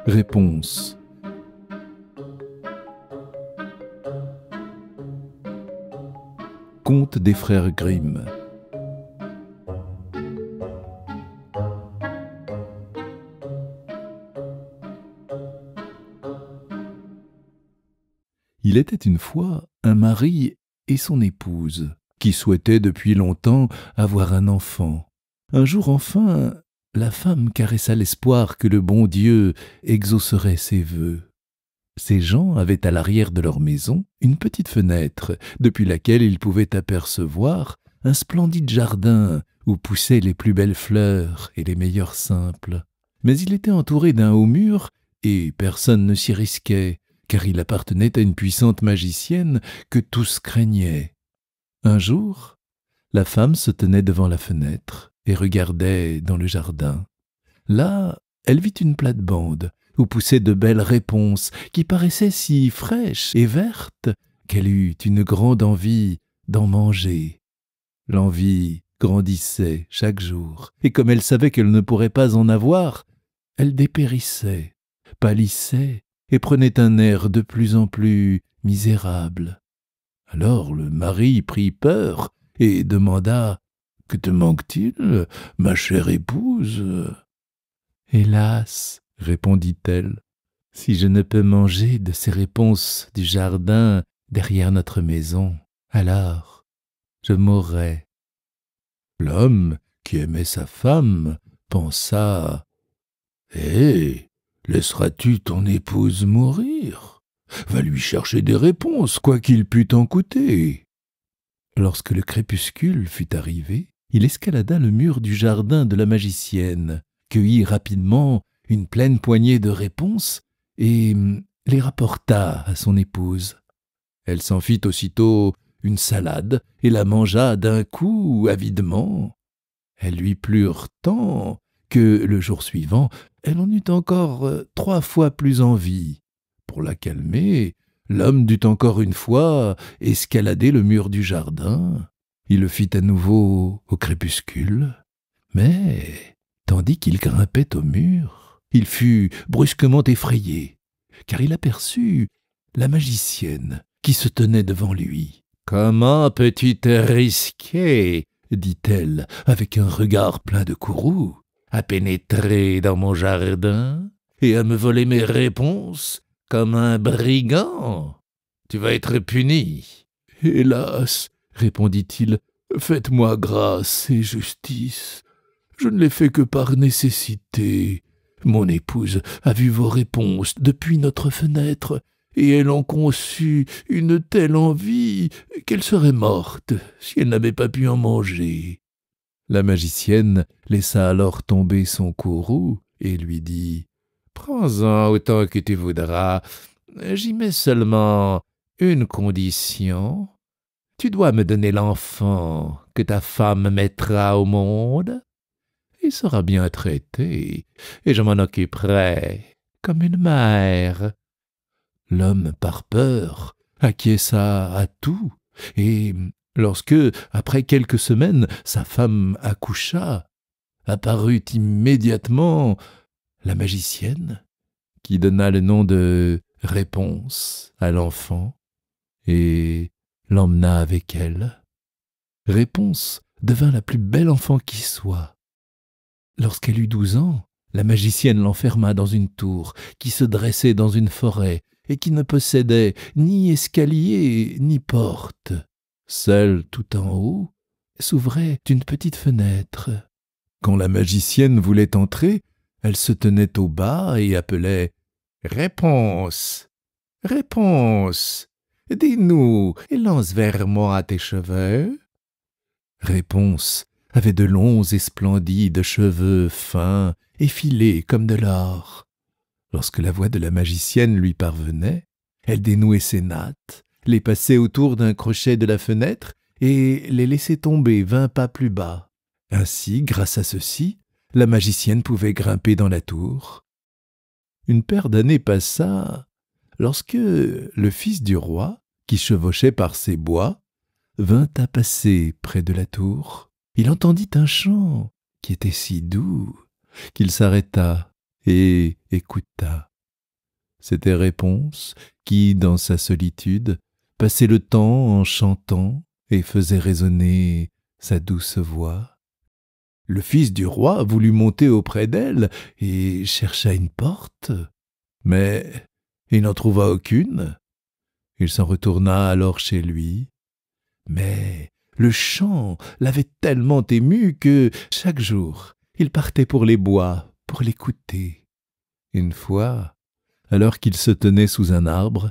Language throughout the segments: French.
Réponse. Conte des frères Grimm. Il était une fois un mari et son épouse qui souhaitaient depuis longtemps avoir un enfant. Un jour enfin, la femme caressa l'espoir que le bon Dieu exaucerait ses vœux. Ces gens avaient à l'arrière de leur maison une petite fenêtre depuis laquelle ils pouvaient apercevoir un splendide jardin où poussaient les plus belles fleurs et les meilleures simples. Mais il était entouré d'un haut mur et personne ne s'y risquait, car il appartenait à une puissante magicienne que tous craignaient. Un jour, la femme se tenait devant la fenêtre et regardait dans le jardin. Là, elle vit une plate-bande où poussaient de belles réponses qui paraissaient si fraîches et vertes qu'elle eut une grande envie d'en manger. L'envie grandissait chaque jour, et comme elle savait qu'elle ne pourrait pas en avoir, elle dépérissait, pâlissait et prenait un air de plus en plus misérable. Alors le mari prit peur et demanda « Que te manque-t-il, ma chère épouse ?» « Hélas, répondit-elle, si je ne peux manger de ces réponses du jardin derrière notre maison, alors je mourrai. » L'homme, qui aimait sa femme, pensa « Hé, laisseras-tu ton épouse mourir? Va lui chercher des réponses, quoi qu'il pût t'en coûter. » Lorsque le crépuscule fut arrivé, il escalada le mur du jardin de la magicienne, cueillit rapidement une pleine poignée de réponses et les rapporta à son épouse. Elle s'en fit aussitôt une salade et la mangea d'un coup avidement. Elles lui plurent tant que, le jour suivant, elle en eut encore 3 fois plus envie. Pour la calmer, l'homme dut encore une fois escalader le mur du jardin. Il le fit à nouveau au crépuscule, mais tandis qu'il grimpait au mur, il fut brusquement effrayé, car il aperçut la magicienne qui se tenait devant lui. « Comment peux-tu te risquer, dit-elle, avec un regard plein de courroux, à pénétrer dans mon jardin et à me voler mes réponses comme un brigand? Tu vas être puni. »« Hélas, répondit-il, faites-moi grâce et justice. Je ne l'ai fait que par nécessité. Mon épouse a vu vos réponses depuis notre fenêtre, et elle en conçut une telle envie qu'elle serait morte si elle n'avait pas pu en manger. » La magicienne laissa alors tomber son courroux et lui dit « Prends-en autant que tu voudras. J'y mets seulement une condition. Tu dois me donner l'enfant que ta femme mettra au monde. Il sera bien traité, et je m'en occuperai comme une mère. » L'homme, par peur, acquiesça à tout, et lorsque, après quelques semaines, sa femme accoucha, apparut immédiatement la magicienne, qui donna le nom de Réponse à l'enfant, et l'emmena avec elle. Réponse devint la plus belle enfant qui soit. Lorsqu'elle eut 12 ans, la magicienne l'enferma dans une tour qui se dressait dans une forêt et qui ne possédait ni escalier ni porte. Seule tout en haut s'ouvrait une petite fenêtre. Quand la magicienne voulait entrer, elle se tenait au bas et appelait « Réponse, réponse, dis-nous et lance vers moi tes cheveux. » Réponse avait de longs et splendides cheveux fins et filés comme de l'or. Lorsque la voix de la magicienne lui parvenait, elle dénouait ses nattes, les passait autour d'un crochet de la fenêtre et les laissait tomber 20 pas plus bas. Ainsi, grâce à ceci, la magicienne pouvait grimper dans la tour. Une paire d'années passa lorsque le fils du roi, qui chevauchait par ses bois, vint à passer près de la tour. Il entendit un chant qui était si doux qu'il s'arrêta et écouta. C'était Réponse qui, dans sa solitude, passait le temps en chantant et faisait résonner sa douce voix. Le fils du roi voulut monter auprès d'elle et chercha une porte, mais il n'en trouva aucune. Il s'en retourna alors chez lui, mais le chant l'avait tellement ému que, chaque jour, il partait pour les bois pour l'écouter. Une fois, alors qu'il se tenait sous un arbre,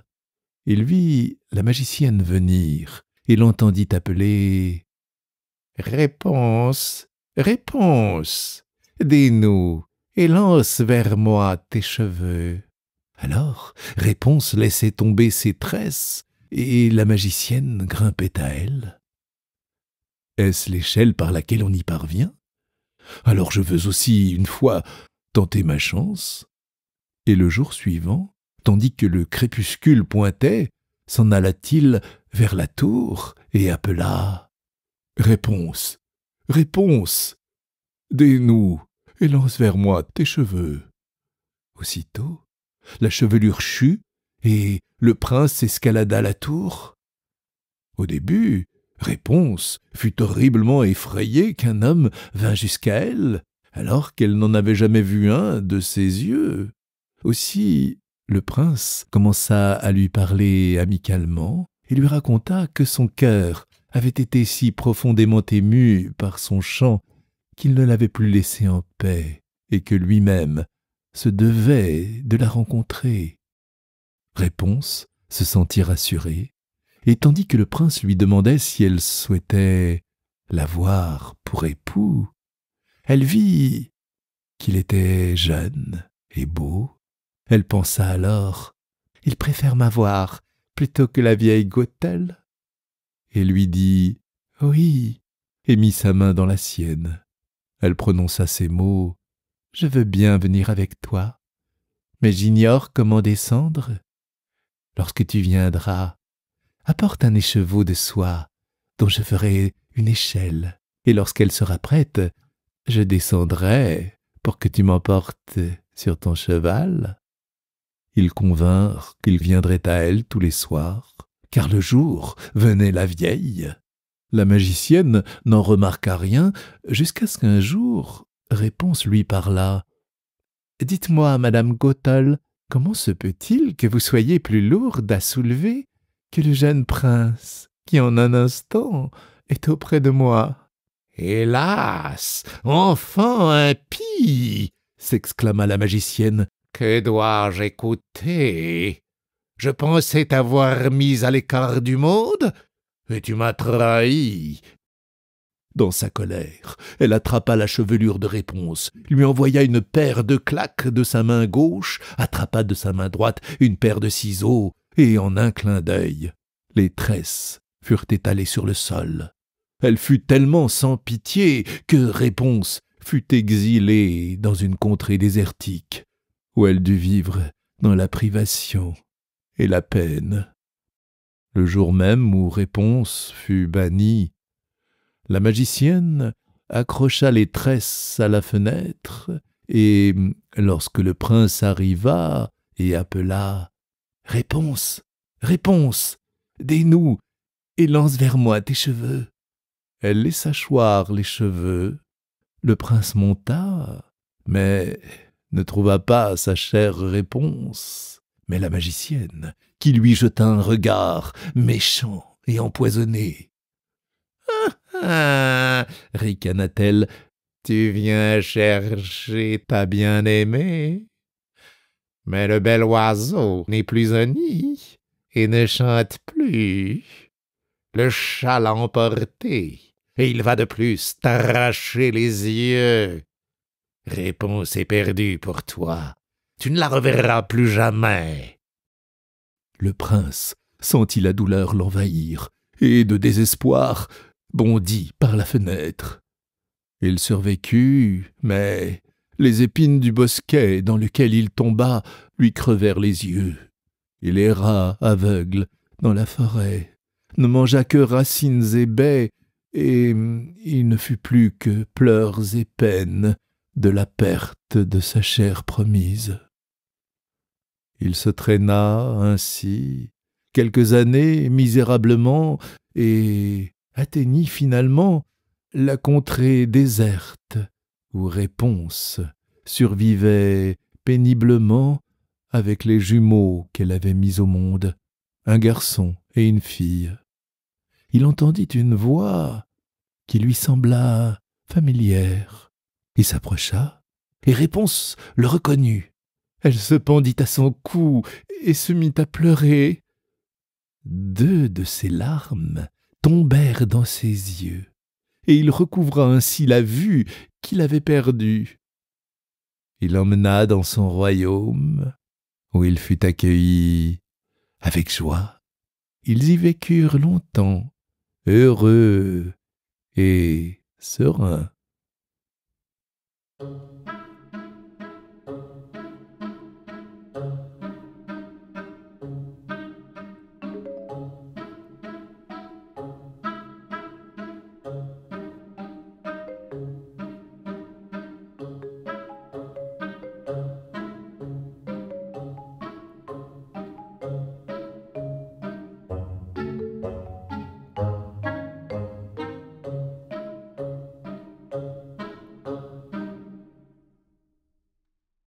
il vit la magicienne venir et l'entendit appeler « Réponse, Réponse, dis-nous et lance vers moi tes cheveux. » Alors Réponse laissait tomber ses tresses et la magicienne grimpait à elle. « Est-ce l'échelle par laquelle on y parvient? Alors je veux aussi, une fois, tenter ma chance. » Et le jour suivant, tandis que le crépuscule pointait, s'en alla-t-il vers la tour et appela « Réponse, Réponse, dis-nous et lance vers moi tes cheveux. » Aussitôt, la chevelure chut et le prince escalada la tour. Au début, Réponse fut horriblement effrayée qu'un homme vînt jusqu'à elle, alors qu'elle n'en avait jamais vu un de ses yeux. Aussi, le prince commença à lui parler amicalement et lui raconta que son cœur avait été si profondément ému par son chant qu'il ne l'avait plus laissée en paix et que lui-même se devait de la rencontrer. Réponse se sentit rassurée, et tandis que le prince lui demandait si elle souhaitait l'avoir pour époux, elle vit qu'il était jeune et beau. Elle pensa alors « Il préfère m'avoir plutôt que la vieille Gothel ?» et lui dit « Oui » et mit sa main dans la sienne. Elle prononça ces mots « Je veux bien venir avec toi, mais j'ignore comment descendre. Lorsque tu viendras, apporte un écheveau de soie dont je ferai une échelle, et lorsqu'elle sera prête, je descendrai pour que tu m'emportes sur ton cheval. » Ils convinrent qu'il viendrait à elle tous les soirs, car le jour venait la vieille. La magicienne n'en remarqua rien jusqu'à ce qu'un jour, Réponse lui parla. « Dites-moi, madame Gothel, comment se peut-il que vous soyez plus lourde à soulever que le jeune prince qui en un instant est auprès de moi ?»« Hélas, enfant impie !» s'exclama la magicienne. « Que dois-je écouter? Je pensais t'avoir mise à l'écart du monde, et tu m'as trahi. » Dans sa colère, elle attrapa la chevelure de Réponse, lui envoya une paire de claques de sa main gauche, attrapa de sa main droite une paire de ciseaux, et en un clin d'œil, les tresses furent étalées sur le sol. Elle fut tellement sans pitié que Réponse fut exilée dans une contrée désertique, où elle dut vivre dans la privation et la peine. Le jour même où Réponse fut bannie, la magicienne accrocha les tresses à la fenêtre, et lorsque le prince arriva et appela « Réponse, Réponse, dis-nous et lance vers moi tes cheveux », elle laissa choir les cheveux. Le prince monta, mais ne trouva pas sa chère Réponse, mais la magicienne, qui lui jeta un regard méchant et empoisonné. « Ah !» ricana-t-elle, « tu viens chercher ta bien-aimée, mais le bel oiseau n'est plus un nid et ne chante plus. Le chat l'a emporté, et il va de plus t'arracher les yeux. Réponse est perdue pour toi. Tu ne la reverras plus jamais. » Le prince sentit la douleur l'envahir, et de désespoir bondit par la fenêtre. Il survécut, mais les épines du bosquet dans lequel il tomba lui crevèrent les yeux. Il erra aveugle dans la forêt, ne mangea que racines et baies, et il ne fut plus que pleurs et peines de la perte de sa chair promise. Il se traîna ainsi quelques années misérablement et atteignit finalement la contrée déserte où Réponse survivait péniblement avec les jumeaux qu'elle avait mis au monde, un garçon et une fille. Il entendit une voix qui lui sembla familière. Il s'approcha, et Réponse le reconnut. Elle se pendit à son cou et se mit à pleurer. 2 de ses larmes tombèrent dans ses yeux, et il recouvra ainsi la vue qu'il avait perdue. Il l'emmena dans son royaume, où il fut accueilli avec joie. Ils y vécurent longtemps, heureux et sereins.